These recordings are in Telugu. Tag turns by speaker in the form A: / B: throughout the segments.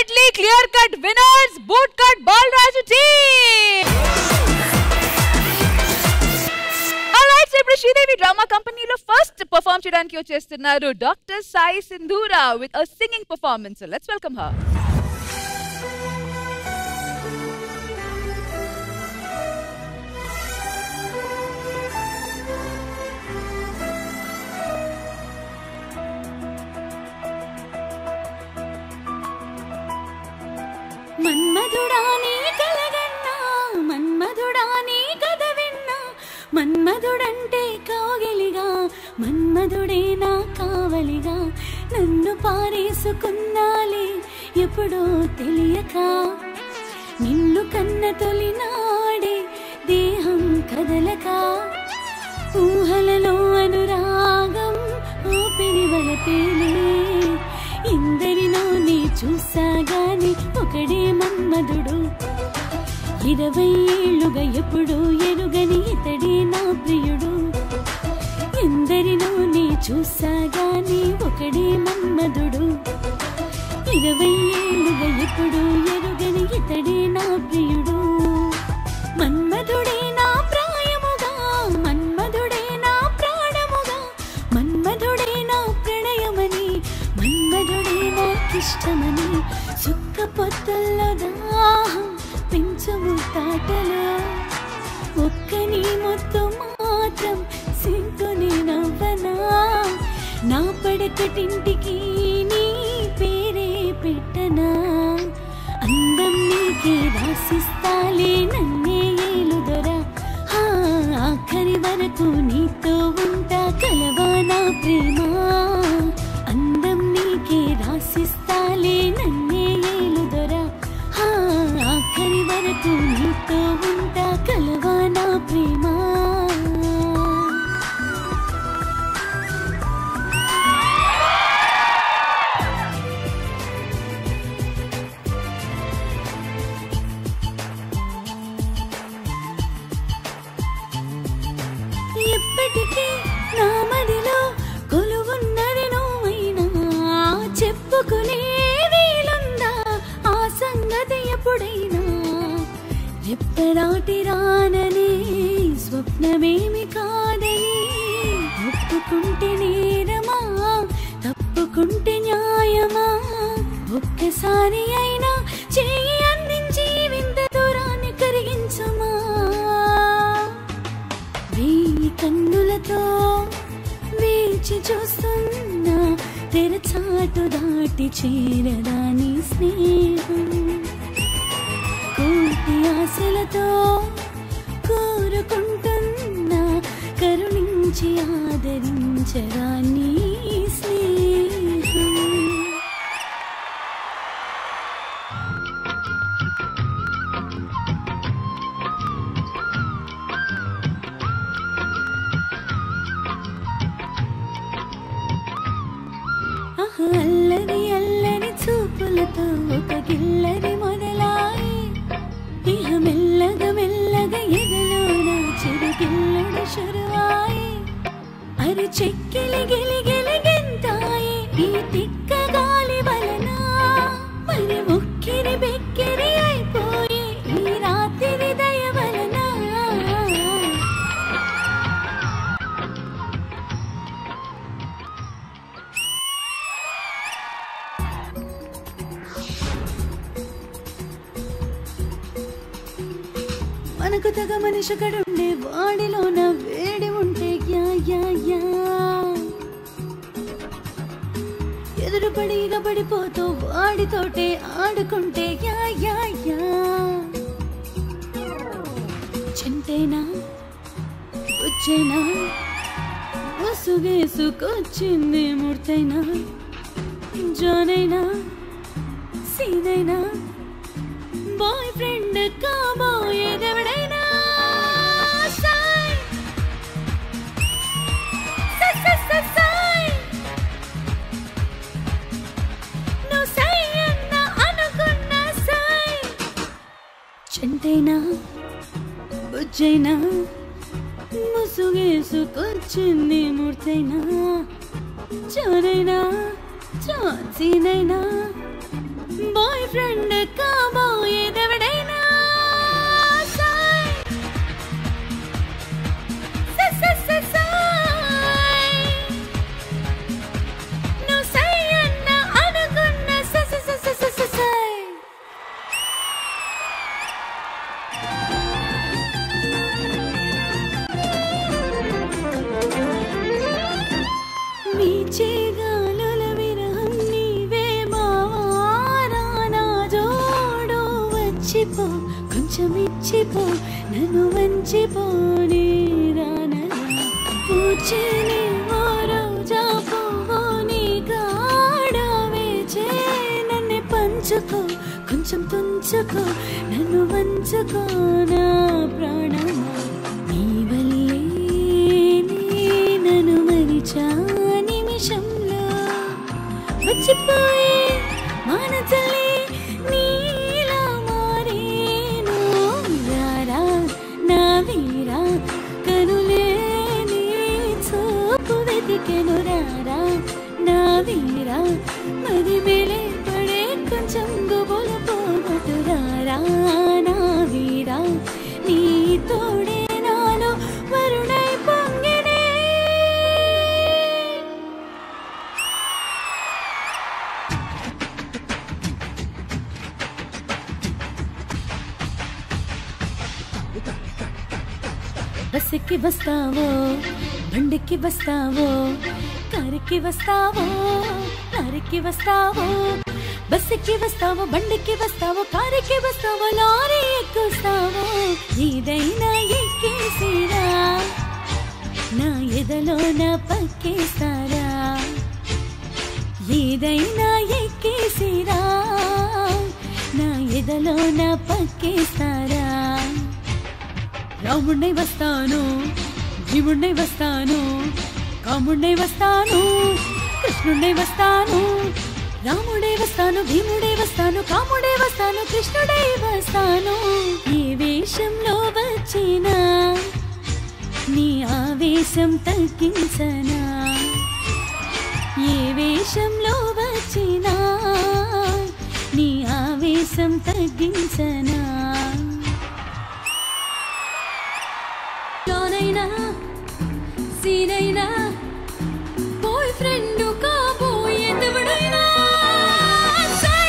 A: definitely clear-cut winners, boot-cut Balraju team. Alright, so ఇప్పుడు శ్రీదేవి డ్రామా కంపెనీలో ఫస్ట్ పర్ఫార్మ్ చేయడానికి వచ్చేస్తున్నారు doctor Sai Sindhura with a singing performance. So let's welcome her.
B: మన్మధుడాని కలగన్నా మన్మధుడాని కదవిన్నా మన్మధుడంటే కాగిలిగా మన్మధుడే నా కావలిగా నన్ను పారేసుకున్నాలే ఎప్పుడో తెలియక నిన్ను కన్న తొలినాడే దేహం కదలక ఊహలలో అనురాగం ఊపిరి వలపేలే ఇందరిలో నీ చూసాగాని ఒకడే మన్మధుడు 20 ఏళ్లుగా ఎప్పుడు ఎరుగని ఇతడే నా ప్రియుడు ఎందరిలో నీ చూసాగాని ఒకడే మన్మధుడు 20 ఏళ్లుగా ఎప్పుడు ఎరుగని ఇతడే నా ప్రియుడు మన్మధుడే నా ప్రాయముగా మన్మధుడే నా ప్రాణముగా మన్మధుడే నా ప్రణయమని మన్మధుడే నాకిష్టమని చుక్క పొత్తుల్లో దాహం పెంచము తాటలో ఒక్క నీ మొత్తు మాత్రం సింకుని నవ్వనా నా పడకటింటికి నీ పేరే పెట్టనా అందం నీకే రాసిస్తాలే నన్నే ఏలుదొరా ఆఖరి వరకు నీతో ఉంటా కలవా నా ప్రేమ అందం నీకే రాసిస్తాలే నన్నే ఏలుదొరా ఆఖరి వరకు నీతో ఉంటా కలవా నా ప్రేమ ఎప్పటికీ నా మదిలో కొలువున్నది నువ్వైనా చెప్పుకునే వీలుందా ఆ సంగతి ఎప్పుడైనా రెప్పరాటి రానని స్వప్నమేమి కాదని ఒప్పుకుంటే నేరమా తప్పుకుంటే న్యాయమా ఒక్కసారి అయినా చేయి అందించి వింత దూరాన్ని కరిగించమా వేయి కన్నులతో వేచి చూస్తున్నా తెరచాటు దాటి చేరదాని స్నేహం కోటి ఆశలతో కోరుకుంటున్నా కరుణించి ఆదరించరాని స్నేహం అల్లరి అల్లరి చూపులతో ఒక గిల్లరి మొదలాయి ఇహ మెల్లగా మెల్లగా ఎగలోన చిరుగిల్లుడు షురువాయి అరి చెక్కిలి గిలి గిలి గెంతాయి ఈ తిక్క గాలి వలన మరి ముక్కిరి బెక్కిరి అయిపోయి ఈ రాత్రి దయ వలన మనకు తగ మనిషి కడుండే వాడిలోన వేడి ఉంటే యా యా యా ఎదురుపడి పడిపోతూ వాడితోటే ఆడుకుంటే యా యా యా చింతేనా వచ్చేనా వసుగేసుకొచ్చింది మూర్తైనా జానైనా సీదైనా బాయ్ ఫ్రెండ్ కాబోయేదెవడైనా సాయ్ సాయ్ నువ్వు సై అన్న అనుకున్న సాయ్ చంటైనా బుజ్జైనా ముసుగేసుకొచ్చింది మూర్తైనా జానైనా చాన్సీనైనా బాయ్ ఫ్రెండ్ కాబోయేదెవడైనా నువ్వు సై అన్న అనుకున్న సై మీచే గాలుల విరహం నీవే మావారా నా జోడు వచ్చిపో కొంచెం ఇచ్చిపో నన్ను వంచిపోని రానరా పూచిని ఓ రోజా పువ్వు నీ కాడ వేచే నన్ను పంచుకో కొంచెం తుంచుకో నన్ను వంచుకో నా ప్రాణమా నీ వల్లే నన్ను మరిచా నిమిషంలో వచ్చిపోయే మానచలే నీలా మారేను రారా నా వీరా కనులే నీ చూపు వెతికెను రారా నా వీరా మరి మేలే పడే కొంచెం గుబులు పోగొట్టు రారా నా వీరా నీ తోడే నాలో వరుణై పొంగినే బస్సుకి వస్తావో బండికి వస్తావో కారుకి వస్తావో లారీకి వస్తావో బస్సుకి వస్తావో బండికి వస్తావో కారుకి వస్తావో లారీ ఎక్కుస్తావో ఏదైనా ఎక్కేసిరా నా ఎదలో నా పక్కేస్తారా ఏదైనా ఎక్కేసిరా నా ఎదలో నా పక్కేస్తారా రాముణ్ణి వస్తాను భీముణ్ణి వస్తాను కాముణ్ణి వస్తాను కృష్ణుణ్ణి వస్తాను రాముడే వస్తాను భీముడే వస్తాను కాముడే వస్తాను కృష్ణుడే వస్తాను ఏ వేషంలో వచ్చినా నీ ఆవేశం తగ్గించనా ఏ వేషంలో వచ్చినా నీ ఆవేశం తగ్గించనా జానైనా సీనైనా బాయ్ ఫ్రెండ్ కాబోయేదెవడైనా సై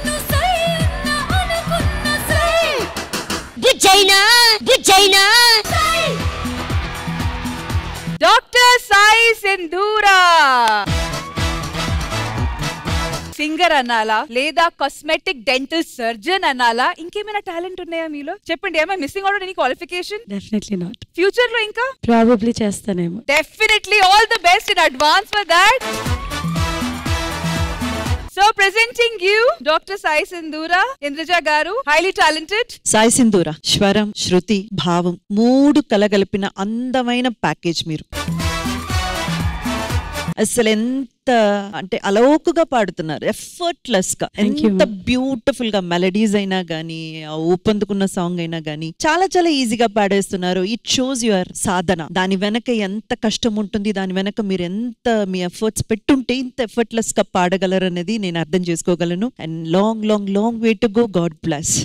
B: నువ్వు సై అన్న అనుకున్న సై బుజ్జైనా
A: డాక్టర్ సాయి సింధూరా సింగర్ అనాలా లేదా కాస్మెటిక్ డెంటల్ సర్జన్ అనాలా ఇంకేమైనా టాలెంట్ ఉన్నాయా మీలో చెప్పండి ఏమైనా missing out any qualification
C: definitely not
A: future లో ఇంకా
C: ప్రాబబ్లీ చేస్తానేమో
A: definitely all the best in advance for that so presenting you doctor Sai Sindhura Indraja గారు హైలీ టాలెంటెడ్
D: సాయి సింధూర స్వరం శృతి భావం 3 కలగలిపిన అందమైన ప్యాకేజ్ మీరు అసలు ఎంత అంటే అలౌకుగా పాడుతున్నారు ఎఫర్ట్లెస్ గా ఎంత బ్యూటిఫుల్ గా మెలడీస్ అయినా గానీ ఊపందుకున్న సాంగ్ అయినా గానీ చాలా చాలా ఈజీగా పాడేస్తున్నారు ఇట్ షోస్ యువర్ సాధన దాని వెనక ఎంత కష్టం ఉంటుంది దాని వెనక మీరు ఎంత మీ ఎఫర్ట్స్ పెట్టుంటే ఇంత ఎఫర్ట్లెస్ గా పాడగలరు అనేది నేను అర్థం చేసుకోగలను and long long long way to go God bless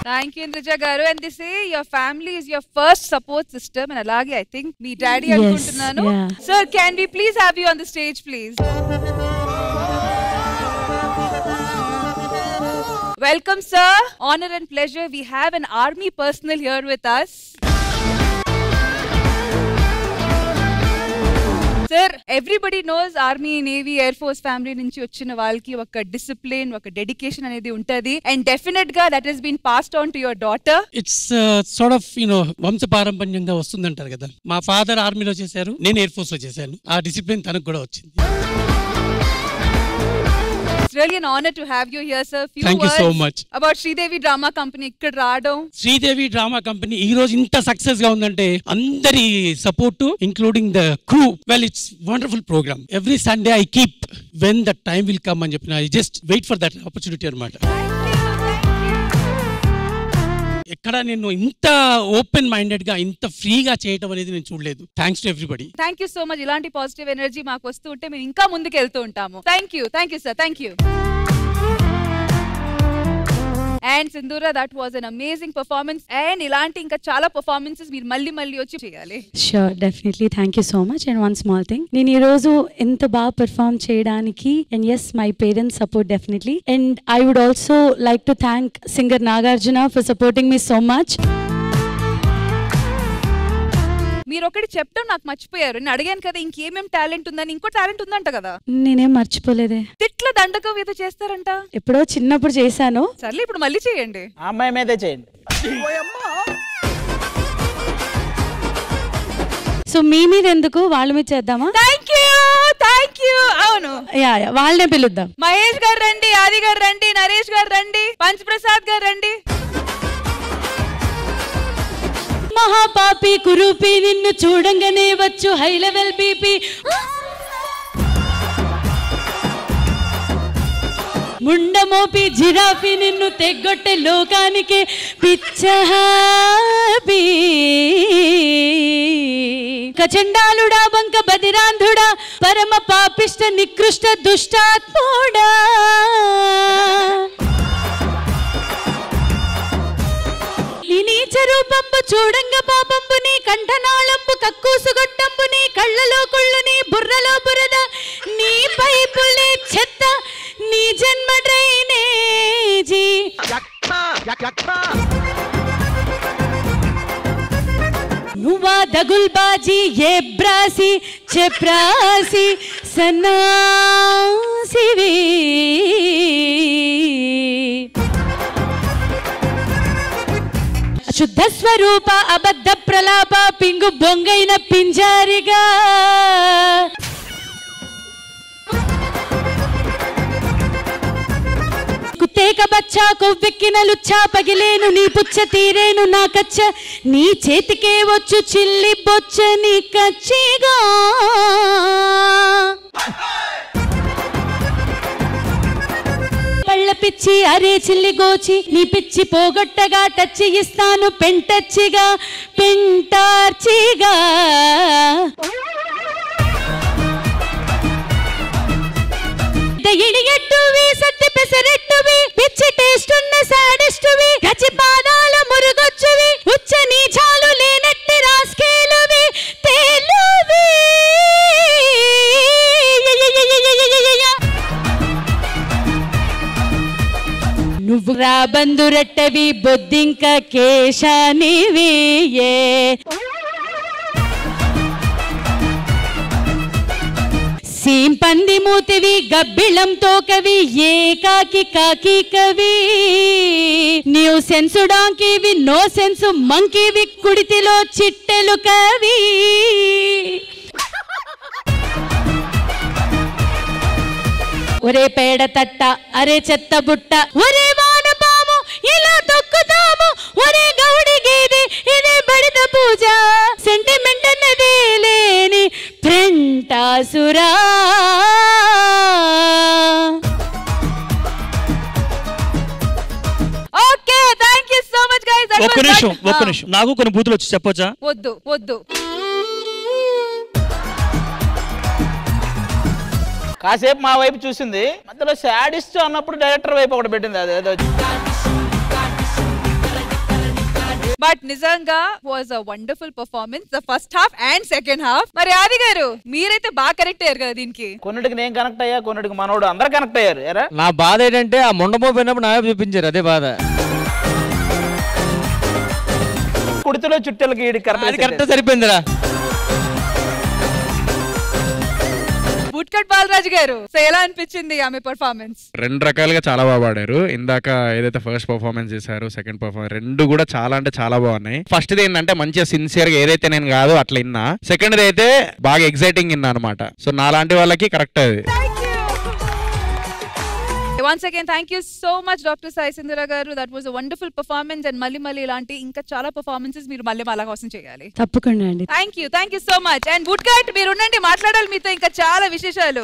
A: Thank you, Indrija garu. And they say your family is your first support system. And alage, I think, me daddy anukuntunnanu. Sir, can we please have you on the stage, please? Welcome, sir. Honor and pleasure. We have an army personnel here with us. Sir, everybody knows Army, Navy, Air Force family nunchi vachina valki oka discipline, oka dedication anedi untadi, and definitely that has been passed on to your daughter.
E: It's sort of వంశ పారంపర్యంగా వస్తుందంటారు కదా. మా ఫాదర్ ఆర్మీలో చేశారు, నేను ఎయిర్ ఫోర్స్ లో చేశాను. ఆ డిసిప్లిన్ తనకు కూడా వచ్చింది.
A: It's really an honor to have you here, sir. Few
E: Thank
A: words
E: you so much.
A: About Sridevi Drama Company ikkada raadam.
E: Sridevi drama company ఈ రోజు ఇంత సక్సెస్ గా ఉందంటే అందరి support including the crew. Well it's wonderful programme. Every Sunday I keep when the time will come అని చెప్పిన I just wait for that opportunity అన్నమాట. ఎక్కడ నేను ఇంత ఓపెన్ మైండెడ్ గా ఇంత ఫ్రీగా చేయటం అనేది నేను చూడలేదు. Thanks to everybody.
A: Thank you so much. ఇలాంటి పాజిటివ్ ఎనర్జీ మాకు వస్తూ ఉంటే మేము ఇంకా ముందుకు వెళ్తూ ఉంటాము. Thank you sir. Thank you. And Sindhura, that was an amazing performance. And ilanti inka chala performances meer malli vachi cheyali.
C: Sure, definitely. Thank you so much. And one small thing, నేను ఈ రోజు ఎంత బాగా perform చేయడానికి, and yes, my parents support definitely. And I would also like to thank singer Nagarjuna for supporting me so much.
A: మీరు ఒకటి చెప్తాం నాకు మర్చిపోయారు. నేను అడిగాను కదా ఇంకేమేం టాలెంట్ ఉందని. ఇంకో టాలెంట్ ఉందంట కదా?
C: నేనేం మర్చిపోలేదే.
A: తిట్ల దండకం ఏదో చేస్తారంట.
C: ఎప్పుడో చిన్నప్పుడు చేశాను.
A: సర్లే ఇప్పుడు మళ్ళీ చేయండి.
F: అమ్మాయి మీదే చేయండి.
C: సో మీ మీద ఎందుకు, వాళ్ళ మీద చేద్దామా?
A: Thank you. అవును,
C: యా వాళ్ళనే పిలుద్దాం.
A: మహేష్ గారు రండి, ఆది గారు రండి, నరేష్ గారు రండి, పంచప్రసాద్ గారు రండి.
C: మహాపాపి కురూపి నిన్ను చూడంగానే వచ్చు హై లెవెల్ బీపీ. ముండమోపి జిరాఫీ నిన్ను తెగ్గొట్టే లోకానికి పిచ్చహాబీ. కచండాలుడా బంక బదిరాంధుడా పరమ పాపిష్ట నికృష్ట దుష్టాత్ముడా. నీ నీచ రూపంబు చూడంగ పాపంబు నీ కంఠనాళంబు కక్కూసుగొట్టంబు నీ కళ్ళలో కుళ్ళు నీ బుర్రలో బురద నీ పైపులే చెత్త నీ జన్మ డ్రైనేజీ. నువ్వా దగుల్బాజీ ఏ బ్రాసి చెప్రాసి సన్నాసివి. శుద్ధ స్వరూప అబద్ధ ప్రలాప పింగు బొంగైన పింజారిగా. కుత్తేక బచ్చా కొవ్వెక్కిన లుచ్చా పగిలేను నీ పుచ్చ తీరేను నా కచ్చ నీ చేతికే వచ్చు చిల్లి బొచ్చ నీ కచ్చిగా. పళ్ళ పిచ్చి అరే చిల్లి గోచి నీ పిచ్చి పోగొట్టగా టచ్చి ఇస్తాను పెంటచ్చిగా పెంటార్చిగా. ఇడియట్టువి సత్తి పెసరెట్టువి పిచ్చి టేస్ట్ ఉన్న సాడెస్టువి గచ్చి పాదాల మురుగొచ్చువి ఉచ్చ నీచాలు లేనట్టి రాస్కేలువి తేలువి. నువ్వు రాబందురట్టవి బొద్దింక కేశానివి. సీంపంది మూతివి గబ్బిళం తోకవి ఏకాకి కాకి కవి. న్యూ సెన్సు డాంకివి నో సెన్సు మంకివి కుడితిలో చిట్టెలు కవి. ఒరే పేడ తట్ట అరే చెత్త బుట్ట ఒరే వానపాము ఇలా తొక్కుతాము ఒరే గౌడి గీది ఇదే బడిత పూజ సెంటిమెంట్ అన్నది లేని ప్రింటాసురా.
A: Okay, thank you so much guys.
G: ఒక్క నిమిషం నాకు కొన్ని బూతులు వచ్చి చెప్పొచ్చా?
A: వద్దు.
F: కాసేపు మా వైపు చూసింది, మధ్యలో శాడిస్ట్ అన్నప్పుడు డైరెక్టర్ వైపు ఒకటి పెట్టింది. అదేదో
A: బట్ నిజంగా was a wonderful performance the first half and second half. మరి ఆది గారు మీరైతే బాగా కనెక్ట్ అయ్యారు కదా దీనికి.
F: కొన్నిటికి నేను కనెక్ట్ అయ్యా, కొన్నిటికి మనోడు, అందరు కనెక్ట్ అయ్యారు. ఎరా
H: నా బాధ ఏంటంటే ఆ మొండమో పోయినప్పుడు నా చూపించారు, అదే బాధ.
F: కుడితిలో చుట్టెలకి
H: కరెక్ట్ సరిపోయిందిరా.
A: బుట్కట్ బాలరాజు గారు ఎలా అనిపించింది ఆమె పర్ఫార్మెన్స్?
I: రెండు రకాలుగా చాలా బాగా పాడారు. ఇందాక ఏదైతే ఫస్ట్ పర్ఫార్మెన్స్ చేశారు, సెకండ్ పర్ఫార్మెన్స్, రెండు కూడా చాలా అంటే చాలా బాగున్నాయి. ఫస్ట్ ది ఏంటంటే మంచిగా సిన్సియర్ గా ఏదైతే నేను కాదు అట్లా విన్నా. సెకండ్ అయితే బాగా ఎక్సైటింగ్ విన్నా అనమాట. సో నాలాంటి వాళ్ళకి కరెక్ట్ అది.
A: Once again, thank you so much, Dr. Sai Sindhura garu. That was a wonderful performance and malli ilanti inka chala performances meer malli mala kosam cheyali.
C: తప్పకుండా అండి.
A: Thank you so much. And Woodcut, మీరు ఉండండి, మాట్లాడాలి మీతో ఇంకా చాలా విశేషాలు.